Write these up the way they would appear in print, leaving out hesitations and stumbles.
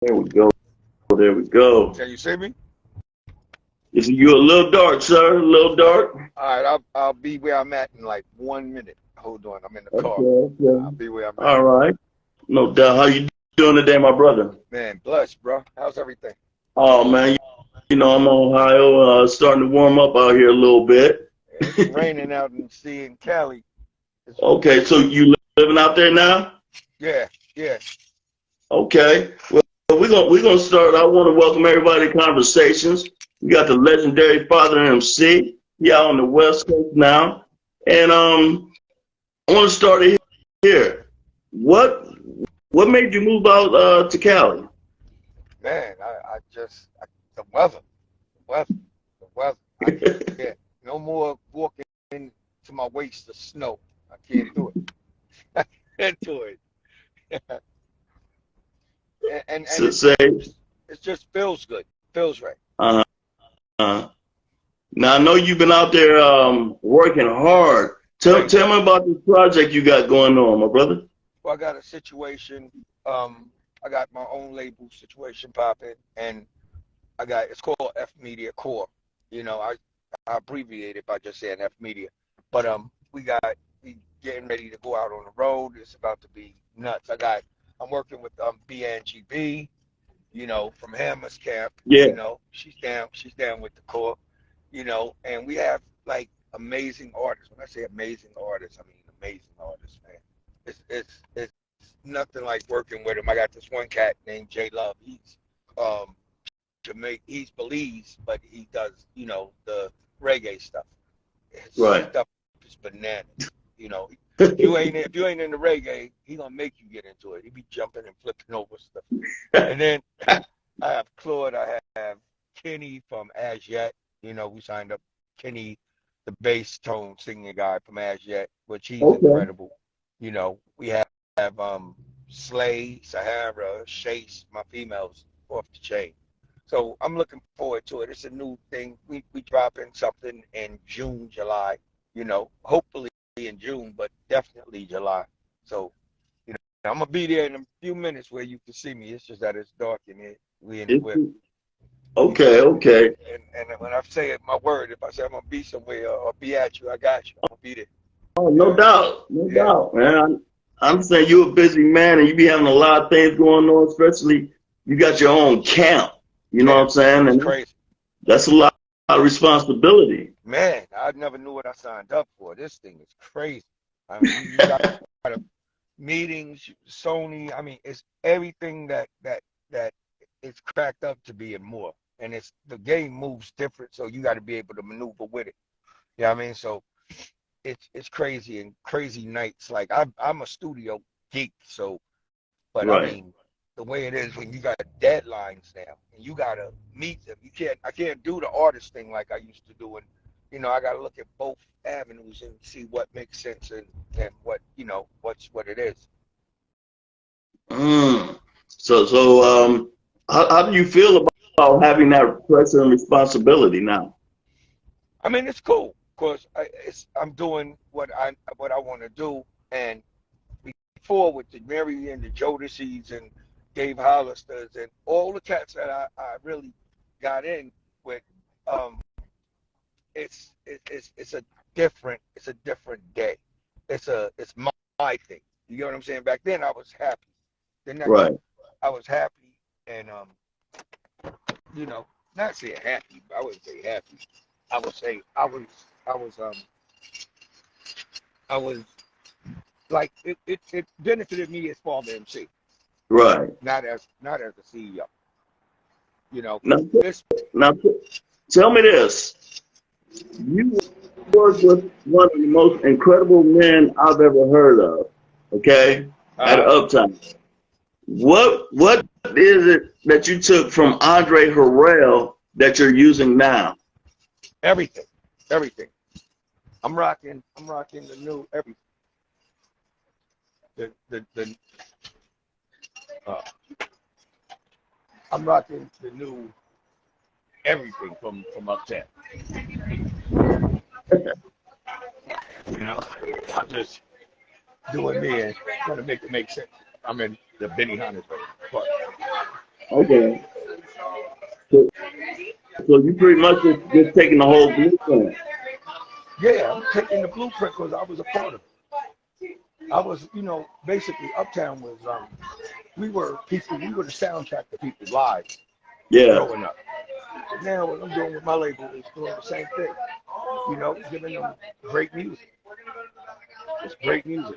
There we go. There we go. Can you see me? You're a little dark, sir. A little dark. All right, I'll be where I'm at in like 1 minute. Hold on, I'm in the Okay, car. I'll okay. be where I'm at. All right. No doubt. How you doing today, my brother? Man, bless, bro. How's everything? Oh man, I'm in Ohio. Starting to warm up out here a little bit. It's raining out in Cali. It's, Okay, so you living out there now? yeah, yeah. Okay. Well, we're gonna start. I want to welcome everybody to Conversations. We got the legendary Father MC. He out on the West Coast now, and I want to start it here. What what made you move out to Cali? Man, the weather, the weather, the weather. I can't. No more walking to my waist of snow. I can't do it. I can't do it. And So say, it just feels good. Feels right. uh, uh, now I know you've been out there working hard. Tell Crazy. me about this project you got going on, my brother. Well, I got a situation. I got my own label situation popping, and it's called F Media Core. I abbreviate it by just saying F Media. But we getting ready to go out on the road. It's about to be nuts. I'm working with BNGB, from Hammer's Camp. Yeah, She's down with the core, and we have like amazing artists. When I say amazing artists, I mean amazing artists, man. It's nothing like working with them. I got this one cat named J Love. Um he's Belize, but he does, the reggae stuff. His right. stuff is bananas. You know, if you ain't in the reggae, he gonna make you get into it. He be jumping and flipping over stuff. And then I have Claude. I have Kenny from As Yet. We signed up Kenny, the bass tone singing guy from As Yet, which he's Okay. incredible. We have Slay, Sahara, Chase, my females off the chain. So I'm looking forward to it. It's a new thing. We dropping something in June, July. Hopefully in June, but definitely July. So I'm gonna be there in a few minutes where you can see me. It's just that it's dark in here. We in the It's, whip. okay, okay. And when I say it, my word, if I say I'm gonna be somewhere or be at you, I got you. I'm gonna be there. Oh, You know no what I mean? doubt, no Yeah, doubt, man. I'm saying you're a busy man and you be having a lot of things going on, especially you got your own camp. You know what camp. I'm saying? It's And crazy. that's a lot of responsibility. Man, I never knew what I signed up for. This thing is crazy. I mean, you got meetings, Sony. I mean, it's everything that it's cracked up to be and more. And the game moves different, so you got to be able to maneuver with it. You know what I mean? So it's crazy and crazy nights. Like I'm a studio geek, but I Right. mean the way it is when you got deadlines now and you gotta meet them. I can't do the artist thing like I used to do, and I gotta look at both avenues and see what makes sense and what it is. Mm. So how do you feel about having that pressure and responsibility now? I mean, it's cool because I'm doing what I want to do. And before with the Mary and the Jodeci's and Dave Hollisters and all the cats that I really got in with, um, it's a different day. It's my thing. You get what I'm saying? Back then I was happy. Then Right. I was happy and not saying happy, but I wouldn't say happy. I would say I was I was like it benefited me as Father MC, Right. not as a CEO. Now, This now tell me this. You work with one of the most incredible men I've ever heard of, okay, at uh Uptown. What is it that you took from Andre Harrell that you're using now? everything, everything. I'm rocking the new everything. The uh, I'm rocking the new everything from Uptown. You know, I'm just doing me and trying to make it make sense. I'm in the Benny Hannes part. Okay. So, so you pretty much just taking the whole blueprint. Yeah, I'm taking the blueprint because I was a part of it. I was, basically Uptown was, we were people, we were the soundtrack to people's lives Yeah. growing up. Now what I'm doing with my label is doing the same thing, giving them great music. It's great music.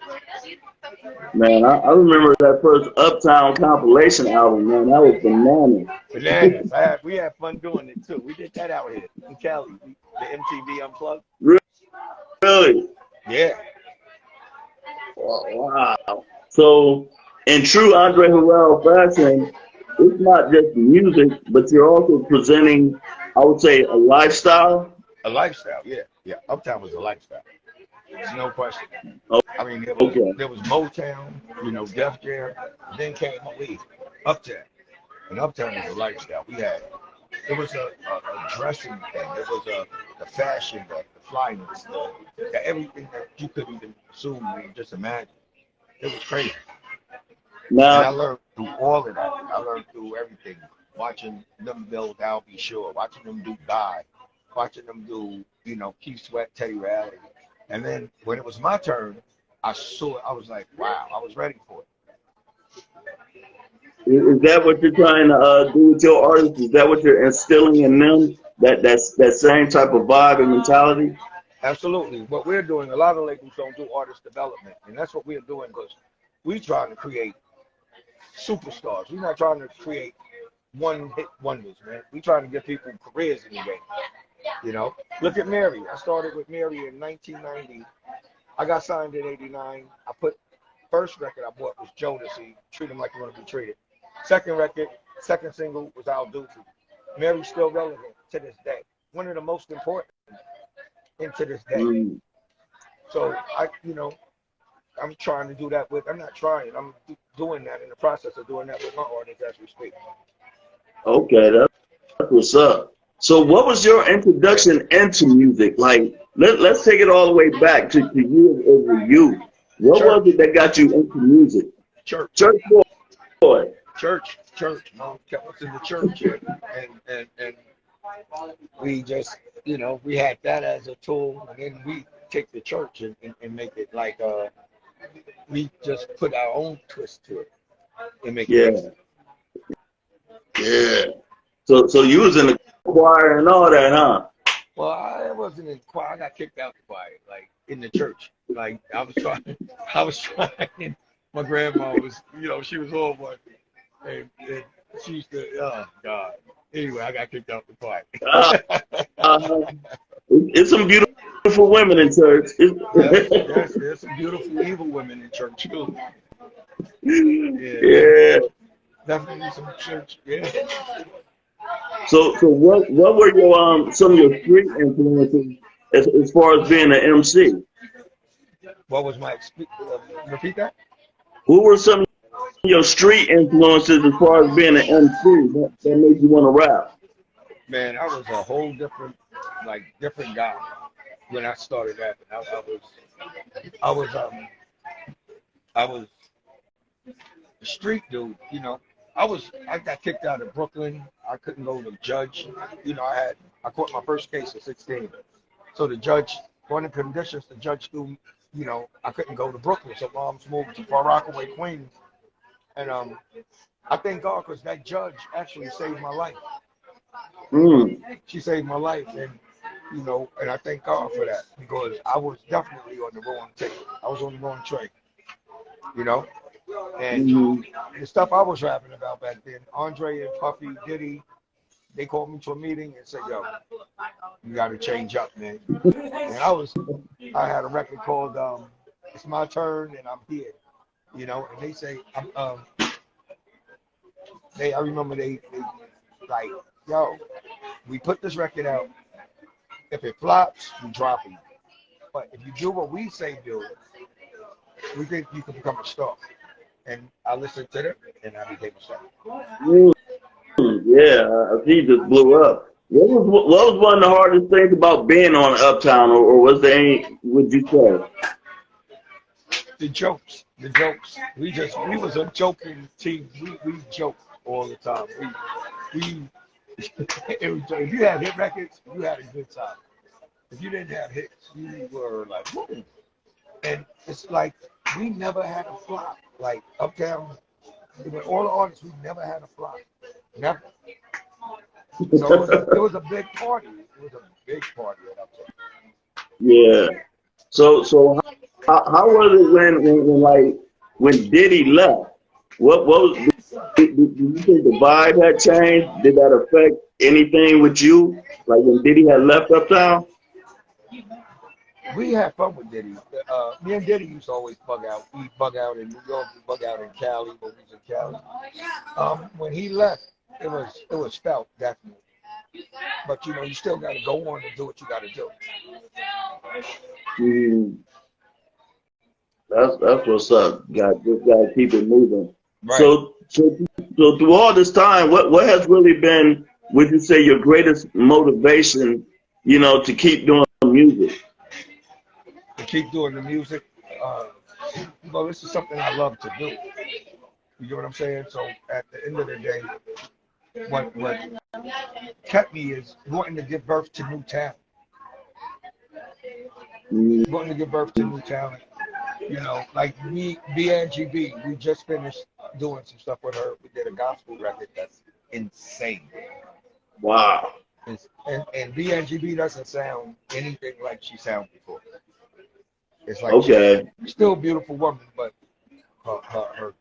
Man, I remember that first Uptown compilation album, man. That was bananas. Bananas. We had fun doing it too. We did that out here in Cali, the MTV Unplugged. Really? Yeah. Wow. So, in true Andre Harrell fashion, it's not just music, but you're also presenting, I would say, a lifestyle. A lifestyle, yeah. Yeah. Uptown was a lifestyle. There's no question. Oh, I mean, okay. there was Motown, Def Jam, then came Uptown. And Uptown was a lifestyle. It was a dressing thing. It was the fashion, the flyness, everything that you could even assume and just imagine. It was crazy. And I Now, learned through all of that. I learned through everything. Watching them build I'll Be Sure, watching them do Die, watching them do, Keith Sweat, Teddy Riley. And then when it was my turn, I saw it. I was like, wow, I was ready for it. is that what you're trying to do with your artists? Is that what you're instilling in them? That same type of vibe and mentality? Absolutely. What we're doing, a lot of labels don't do artist development. And that's what we're doing because we're trying to create superstars. We're not trying to create one hit wonders, man. We're trying to give people careers in the game. Look at Mary. I started with Mary in 1990. I got signed in 89. I put first record I bought was Jodeci, Treat 'Em Like You Want to Be Treated. Second record, second single was Al Ducey. Mary's still relevant to this day. One of the most important into this day. Mm. So I'm trying to do that I'm not trying, I'm doing that in the process of doing that with my artists as we speak. Okay, that's what's up. So, what was your introduction into music? Like, let's take it all the way back to you as a youth. What was it Church, that got you into music? church, Church boy. church. Mom kept us in the church, and we just, we had that as a tool, and then we take the church and make it like we just put our own twist to it and make it Yeah, excellent. yeah. So you was in the choir and all that, huh? Well, I wasn't in choir. I got kicked out the choir, like in the church. Like I was trying. My grandma was, she was all one, and she used to, oh God. Anyway, I got kicked out the choir. Uh, uh, it's some beautiful women in church. Yes, there's some beautiful evil women in church too. Yeah, Yeah. definitely some church. Yeah. So what were your some of your street influences as far as being an MC? What was repeat that? Who were some of your street influences as far as being an MC that made you want to rap? Man, I was a whole different guy when I started rapping. I was a street dude. I got kicked out of Brooklyn. I couldn't go to judge. I caught my first case at 16. So the judge, one of the conditions, the judge threw, I couldn't go to Brooklyn. So mom's moved to Far Rockaway, Queens. And I thank God because that judge actually saved my life. Mm. She saved my life, and I thank God for that because I was definitely on the wrong ticket. I was on the wrong train, and Mm-hmm. the stuff I was rapping about back then, Andre and Puffy, Diddy, they called me to a meeting and said, "Yo, you got to change up, man." And I had a record called "It's My Turn" and I'm here, and they say, I remember they like, "Yo, we put this record out. If it flops, we drop it. But if you do what we say do, we think you can become a star." And I listened to them, and I became a star. Mm. Yeah, he just blew up. What was one of the hardest things about being on Uptown, or was there any? Would you say? The jokes. We was a joking team. We joked. all the time. We if you had hit records, you had a good time. If you didn't have hits, you were like, whoa. And it's like we never had a flop. Like Uptown, with all the artists, we never had a flop. Never. So it was a big party. It was a big party at Uptown. Yeah. So how was it when like when Diddy left? What was did you think the vibe had changed? Did that affect anything with you? Like when Diddy had left Uptown? We had fun with Diddy. Me and Diddy used to always bug out. We bug out in New York, we bug out in Cali when we was in Cali. When he left, it was felt definitely. But you know, you still got to go on and do what you got to do. Mm, that's what's up. Just gotta keep it moving. Right. So through all this time, what has really been, would you say, your greatest motivation, to keep doing music? To keep doing the music. Uh, well, this is something I love to do. You get what I'm saying? So at the end of the day, what kept me is wanting to give birth to new talent. Mm, Wanting to give birth to new talent. You know, like me, BNGB, we just finished doing some stuff with her. We did a gospel record that's insane. wow. And BNGB doesn't sound anything like she sounded before. It's like she's Okay. still a beautiful woman, but her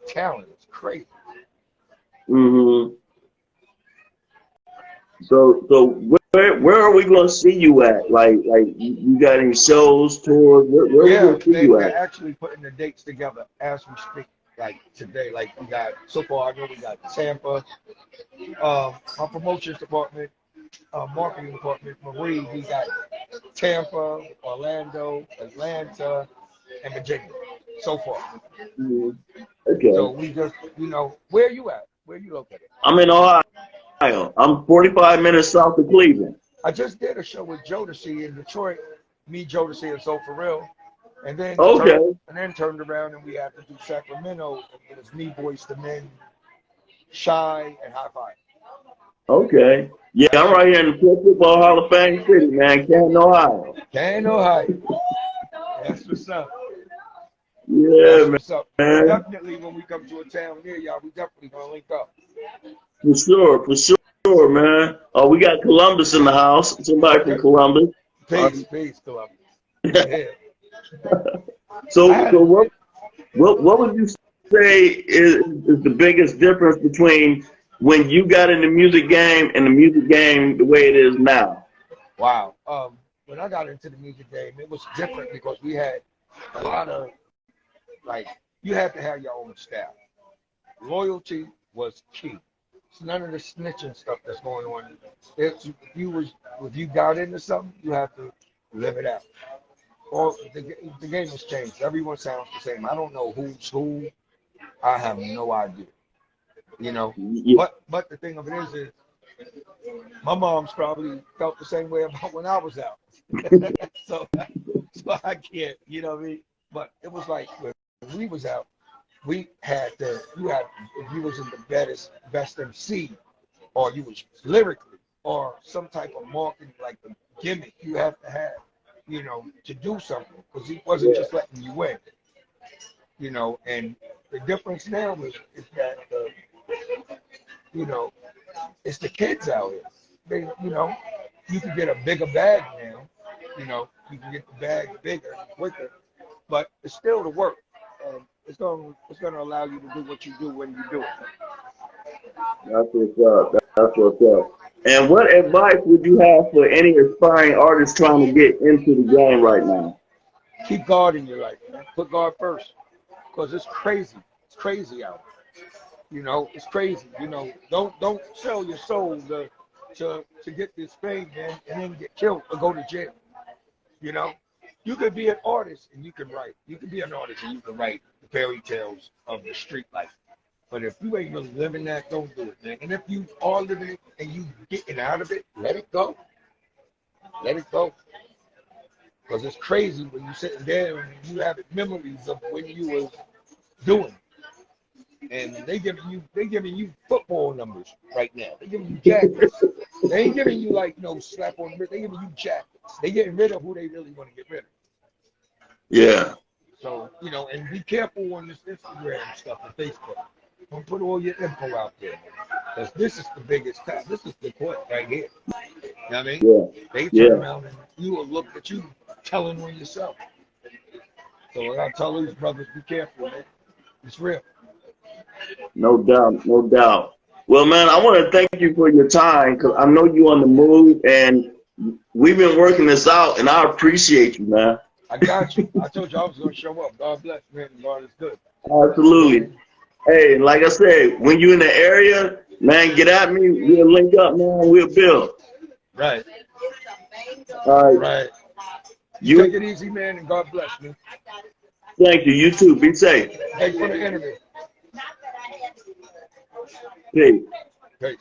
talent is crazy. hmm So where are we gonna see you at? Like you got any shows, tours? Where are we Yeah, gonna see you they're at? actually putting the dates together as we speak. Like today, like we got so far. I know we got Tampa, my promotions department, marketing department, Marie. We got Tampa, Orlando, Atlanta, and Virginia so far. Mhm. Okay. So we just, where you at? Where you located? I'm in Ohio. I'm 45 minutes south of Cleveland. I just did a show with Jodeci in Detroit, me, Jodeci, and So For Real, and then Okay. turned around and we had to do Sacramento. It was me, Boys the Men, Shy, and High Five. Okay. Yeah, That's I'm it. right here in the Pro Football Hall of Fame City, man, Canton, Ohio. Can't Ohio. That's what's up. Yeah, That's what's up. man. Definitely when we come to a town near y'all, we definitely gonna link up. For sure, man. Oh, we got Columbus in the house. Somebody from Okay. Columbus. Peace, Columbus. Yeah. I So had what would you say is the biggest difference between when you got in the music game and the music game the way it is now? wow. When I got into the music game, it was different because we had a lot of like you had to have your own style. Loyalty was key. It's none of the snitching stuff that's going on. If you got into something, you have to live it out. Or the game has changed. Everyone sounds the same. I don't know who's who. I have no idea. You know. Yeah, But the thing of it is my mom's probably felt the same way about when I was out. so so I can't, what I mean? But it was like when we was out, we had to you had if you was in the best MC or you was lyrically or some type of marketing like a gimmick you have to have, to do something because he wasn't yeah, just letting you win, and the difference now is that you know it's the kids out here. You can get a bigger bag now. You can get the bag bigger, quicker, but it's still the work, and it's gonna allow you to do what you do when you do it. that's what's up. That's what's up. And what advice would you have for any aspiring artists trying to get into the game right now? Keep God in your life, man. Put God first, because it's crazy. It's crazy out. It's crazy. Don't sell your soul to get this fame, man, and then get killed or go to jail. You know, you could be an artist and you can write. You could be an artist and you can write the fairy tales of the street life. But if you ain't really living that, don't do it, man. And if you are living it and you getting out of it, let it go. Let it go. Because it's crazy when you sitting there and you have memories of when you was doing. and they giving you football numbers right now. They giving you jackets. They ain't giving you like no slap on the wrist. They giving you jackets. They getting rid of who they really want to get rid of. Yeah. So, and be careful on this Instagram stuff and Facebook. Don't put all your info out there. Because this is the biggest time. This is the point right here. You know what I mean? Yeah. They Yeah. turn around and you will look at you telling on yourself. So I gotta tell these brothers, be careful, man. It's real. No doubt. No doubt. Well, man, I want to thank you for your time because I know you're on the move and we've been working this out, and I appreciate you, man. I got you. I told you I was gonna show up. God bless, man. God is good. Absolutely. Hey, like I said, when you're in the area, man, get at me. We'll link up, man. We'll build. Right. All right. Right. You take it easy, man, and God bless, man. Thank you. You too. Be safe. Thanks for the interview. Peace. Peace.